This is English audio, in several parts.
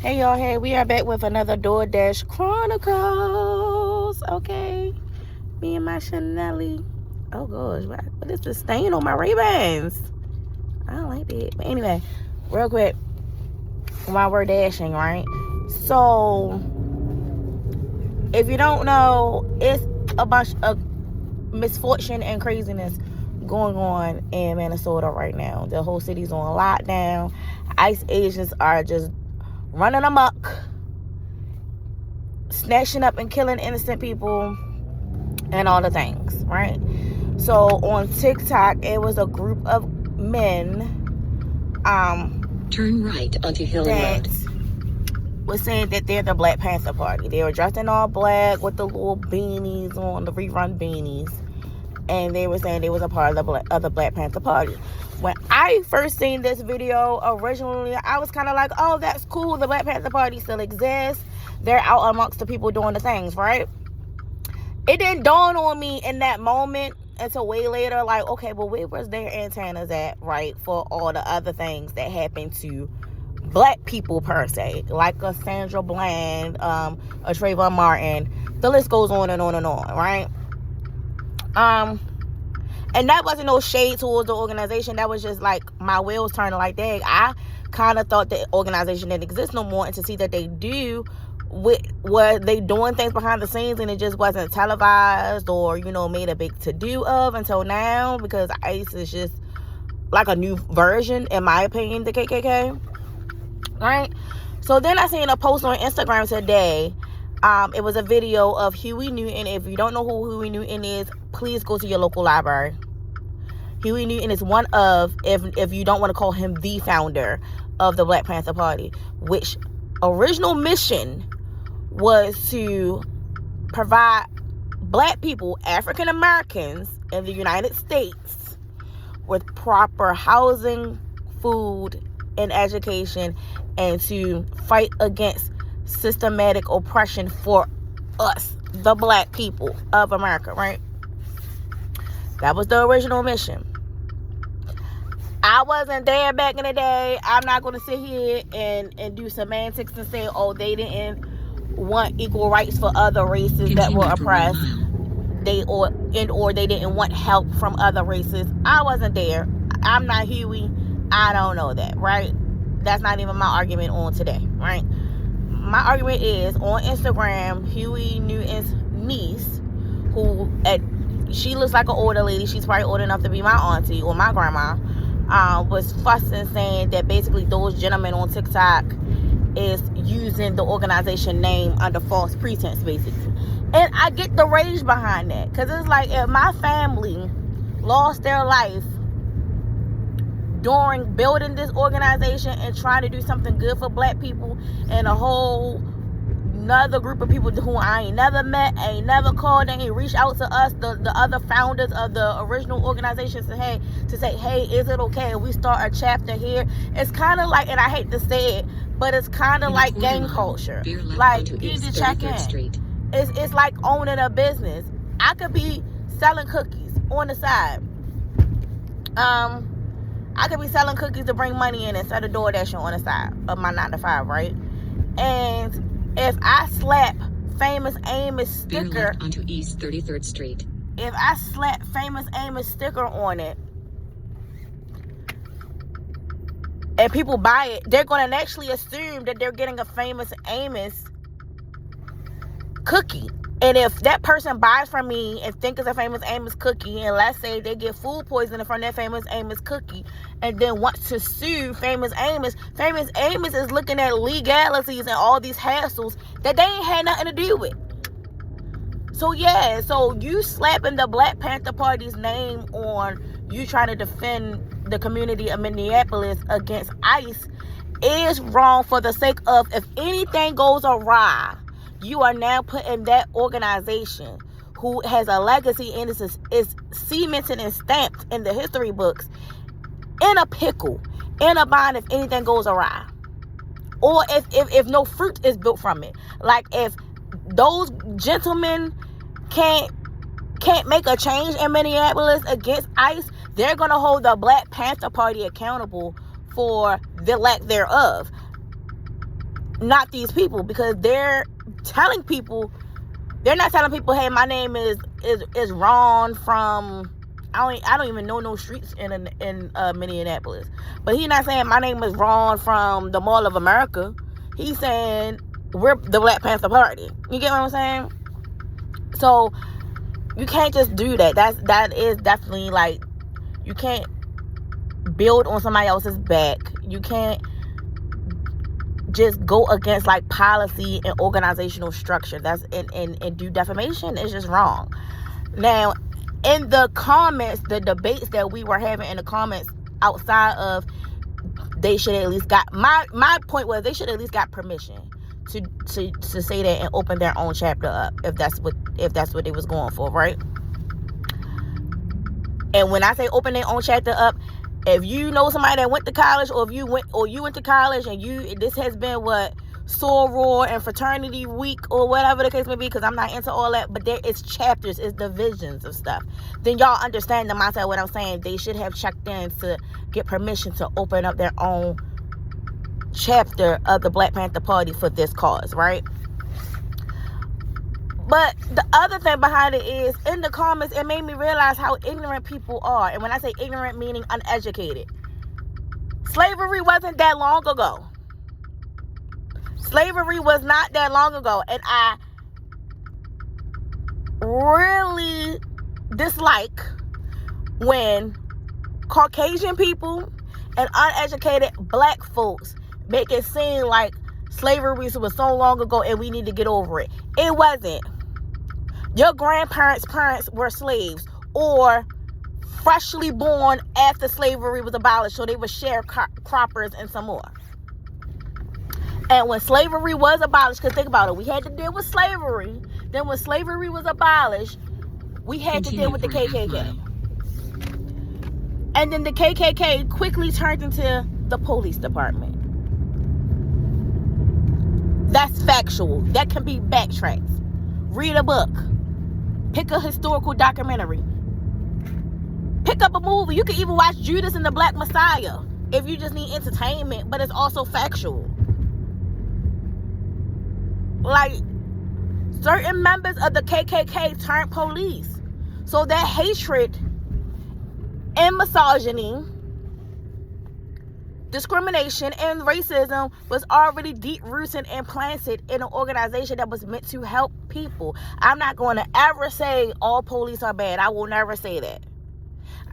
Hey y'all, hey, we are back with another DoorDash Chronicles. Okay, me and my Chanelly. Oh gosh, what is this stain on my Ray-Bans? I don't like that. But anyway, real quick, while we're dashing, right? So, if you don't know, it's a bunch of misfortune and craziness going on in Minnesota right now. The whole city's on lockdown. ICE agents are just running amok, snatching up and killing innocent people and all the things, right? So on TikTok, it was a group of men turn right onto Hill Road, was saying that they're the Black Panther Party. They were dressed in all black with the little beanies on, the rerun beanies, and they were saying they was a part of the Black Panther Party. When I first seen this video originally, I was kind of like, oh, that's cool. The Black Panther Party still exists. They're out amongst the people doing the things, right? It didn't dawn on me in that moment until way later, like, okay, but where was their antennas at, right, for all the other things that happened to black people per se, like a Sandra Bland, a Trayvon Martin. The list goes on and on and on, right? And that wasn't no shade towards the organization. That was just like my wheels turning like, dang, I kind of thought the organization didn't exist no more. And to see that they do, were they doing things behind the scenes and it just wasn't televised or, made a big to-do of until now, because ICE is just like a new version, in my opinion, the KKK, right? So then I seen a post on Instagram today. It was a video of Huey Newton. If you don't know who Huey Newton is, please go to your local library. Huey Newton is one of, if you don't want to call him the founder of the Black Panther Party, which original mission was to provide black people, African Americans in the United States, with proper housing, food, and education, and to fight against systematic oppression for us, the black people of America, right? That was the original mission. I wasn't there back in the day. I'm not going to sit here and do semantics and say, oh, they didn't want equal rights for other races that were oppressed. Or they didn't want help from other races. I wasn't there. I'm not Huey. I don't know that, right? That's not even my argument on today, right? My argument is on Instagram, Huey Newton's niece, she looks like an older lady. She's probably old enough to be my auntie or my grandma. Was fussing, saying that basically those gentlemen on TikTok is using the organization name under false pretense, basically. And I get the rage behind that, because it's like, if my family lost their life during building this organization and trying to do something good for black people, and a whole another group of people who I ain't never met, ain't never called, ain't reached out to us, the other founders of the original organization, to say, hey, is it okay if we start a chapter here? It's kind of like, and I hate to say it, but it's kind of like gang culture. Like, you need to check in. It's like owning a business. I could be selling cookies on the side. I could be selling cookies to bring money in instead of DoorDashing on the side of my 9 to 5, right? And if I slap Famous Amos sticker onto East 33rd Street. If I slap Famous Amos sticker on it and people buy it, they're going to naturally assume that they're getting a Famous Amos cookie. And if that person buys from me and thinks it's a Famous Amos cookie, and let's say they get food poisoning from that Famous Amos cookie, and then wants to sue Famous Amos is looking at legalities and all these hassles that they ain't had nothing to do with. So yeah, so you slapping the Black Panther Party's name on you trying to defend the community of Minneapolis against ICE is wrong, for the sake of, if anything goes awry, you are now putting that organization, who has a legacy and is cemented and stamped in the history books, in a pickle, in a bind if anything goes awry. Or if no fruit is built from it. Like, if those gentlemen can't make a change in Minneapolis against ICE, they're going to hold the Black Panther Party accountable for the lack thereof. not these people, because they're telling people, they're not telling people, hey, my name is Ron from, I don't even know no streets in Minneapolis. But he's not saying my name is Ron from the Mall of America. He's saying we're the Black Panther Party. You get what I'm saying? So you can't just do that. That is definitely like, you can't build on somebody else's back. You can't just go against like policy and organizational structure. That's and do defamation. It's just wrong. Now, in the comments, the debates that we were having in the comments outside of, they should at least got, my point was, they should at least got permission to say that and open their own chapter up, if that's what they was going for, right? And when I say open their own chapter up, if you know somebody that went to college, or if you went to college and this has been what soror and fraternity week or whatever the case may be, because I'm not into all that, but it's chapters, it's divisions of stuff, then y'all understand the mindset of what I'm saying. They should have checked in to get permission to open up their own chapter of the Black Panther Party for this cause, right? But the other thing behind it is, in the comments, it made me realize how ignorant people are. And when I say ignorant, meaning uneducated. Slavery wasn't that long ago. Slavery was not that long ago. And I really dislike when Caucasian people and uneducated Black folks make it seem like slavery was so long ago and we need to get over it. It wasn't. Your grandparents' parents were slaves, or freshly born after slavery was abolished, so they were sharecroppers and some more. And when slavery was abolished, because think about it, we had to deal with slavery. Then when slavery was abolished, we had to deal with the KKK. And then the KKK quickly turned into the police department. That's factual. That can be backtracked. Read a book. Pick a historical documentary. Pick up a movie. You can even watch Judas and the Black Messiah if you just need entertainment, but it's also factual. Like, certain members of the KKK turned police. So that hatred and misogyny, discrimination, and racism was already deep-rooted and planted in an organization that was meant to help people. I'm not going to ever say all police are bad. I will never say that.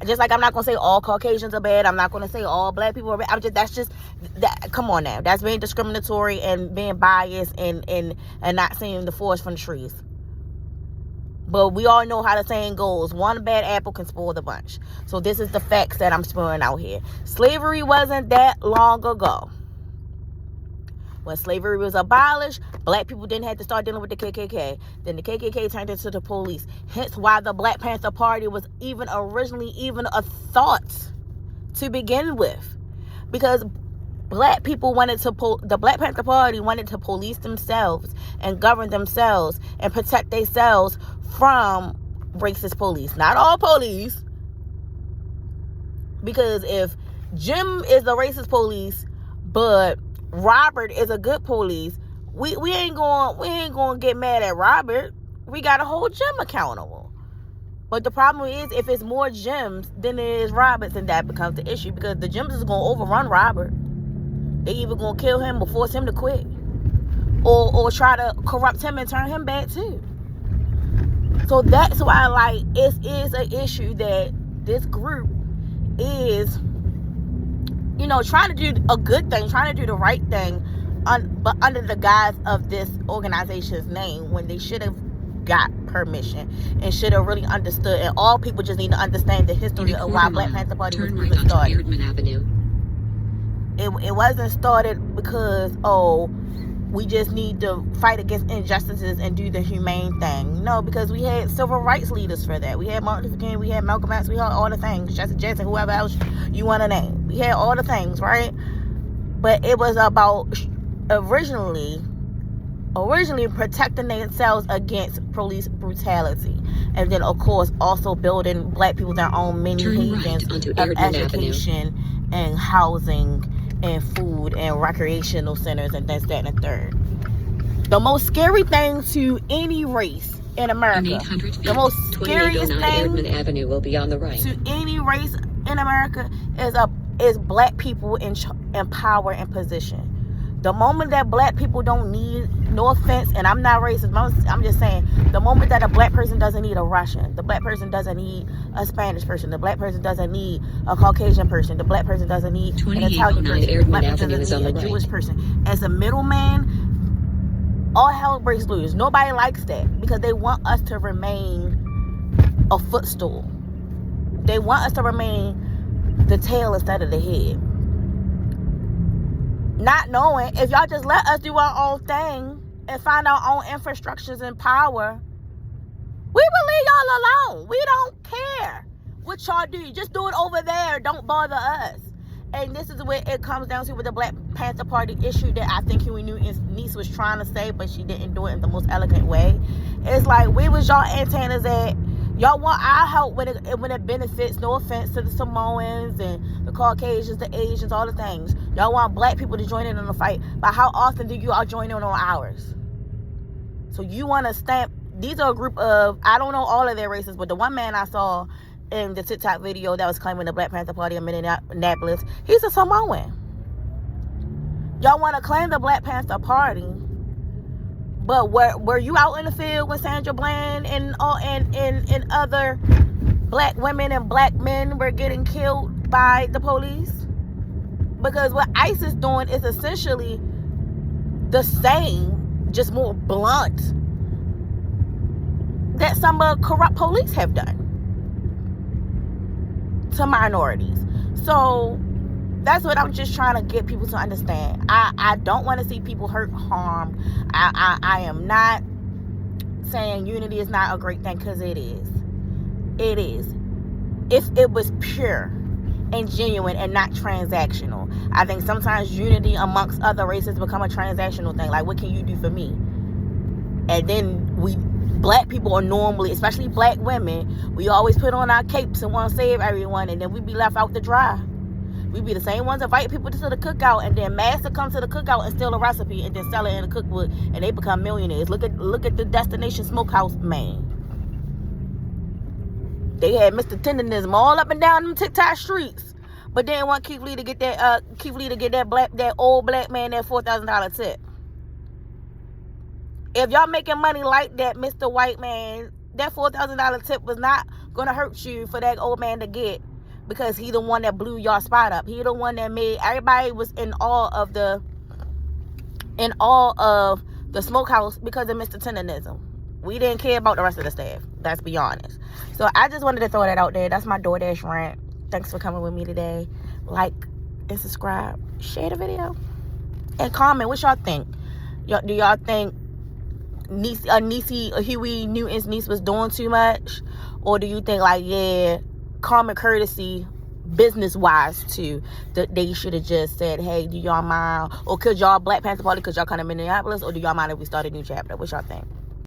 Just like I'm not going to say all Caucasians are bad. I'm not going to say all Black people are bad. Come on now. That's being discriminatory and being biased and not seeing the forest from the trees. But we all know how the saying goes. One bad apple can spoil the bunch. So this is the facts that I'm spewing out here. Slavery wasn't that long ago. When slavery was abolished, Black people didn't have to start dealing with the KKK. Then the KKK turned into the police. Hence why the Black Panther Party was originally a thought to begin with. Because Black people the Black Panther Party wanted to police themselves and govern themselves and protect themselves from racist police. Not all police. Because if Jim is the racist police, but Robert is a good police, we ain't going to get mad at Robert. We got to hold Jim accountable. But the problem is, if it's more Jims than it is Roberts, then that becomes the issue, because the Jims is going to overrun Robert. They either going to kill him or force him to quit, or try to corrupt him and turn him bad too. So that's why, like, it is an issue that this group is, trying to do a good thing, trying to do the right thing, but under the guise of this organization's name, when they should have got permission and should have really understood. And all people just need to understand the history of why Black Panther Party was even started. It wasn't started because, we just need to fight against injustices and do the humane thing. No, because we had civil rights leaders for that. We had Martin Luther King, we had Malcolm X, we had all the things, Jesse Jackson, whoever else you want to name. We had all the things, right? But it was about originally protecting themselves against police brutality. And then, of course, also building Black people their own mini havens of education and housing and food and recreational centers and this, that, and the third. The most scary thing to any race in America, the most scariest thing Avenue will be on the right. to any race in America is black people in power and position. The moment that black people don't need, no offense, and I'm not racist, I'm just saying, the moment that a black person doesn't need a Russian, the black person doesn't need a Spanish person, the black person doesn't need a Caucasian person, the black person doesn't need an Italian person, the black person doesn't need a Jewish person. As a middleman, all hell breaks loose. Nobody likes that because they want us to remain a footstool. They want us to remain the tail instead of the head. Not knowing, if y'all just let us do our own thing and find our own infrastructures and power, we will leave y'all alone. We don't care what y'all do. Just do it over there. Don't bother us. And this is where it comes down to with the Black Panther Party issue that I think Huey Newton's niece was trying to say, but she didn't do it in the most elegant way. It's like, where was y'all antennas at? Y'all want our help when it benefits. No offense to the Samoans and the Caucasians, the Asians, all the things. Y'all want black people to join in on the fight. But how often do you all join in on ours? So you want to stamp. These are a group of, I don't know all of their races, but the one man I saw in the TikTok video that was claiming the Black Panther Party in Minneapolis, he's a Samoan. Y'all want to claim the Black Panther Party, but were you out in the field with Sandra Bland and other black women and black men were getting killed by the police? Because what ICE is doing is essentially the same, just more blunt, that some corrupt police have done to minorities. So that's what I'm just trying to get people to understand. I don't want to see people hurt, harmed. I am not saying unity is not a great thing, because it is. It is. If it was pure and genuine and not transactional. I think sometimes unity amongst other races become a transactional thing. Like, what can you do for me? And then black people are normally, especially black women, we always put on our capes and want to save everyone, and then we be left out to dry. We be the same ones invite people to the cookout, and then master come to the cookout and steal a recipe and then sell it in a cookbook, and they become millionaires. Look at the Destination Smokehouse man. They had Mr. Tenderism all up and down them TikTok streets, but they didn't want Keith Lee to get that that old black man that $4,000 tip. If y'all making money like that, Mr. White Man, that $4,000 tip was not gonna hurt you for that old man to get, because he the one that blew y'all spot up. He the one that made everybody was in awe of the smokehouse because of Mr. Tenderism. We didn't care about the rest of the staff. Let's be honest. So I just wanted to throw that out there. That's my DoorDash rant. Thanks for coming with me today. Like and subscribe. Share the video. And comment. What y'all think? Do y'all think Huey Newton's niece was doing too much? Or do you think, like, yeah, common courtesy, business-wise, too, that they should have just said, hey, do y'all mind? Or could y'all Black Panther Party, could y'all come to Minneapolis? Or do y'all mind if we start a new chapter? What y'all think?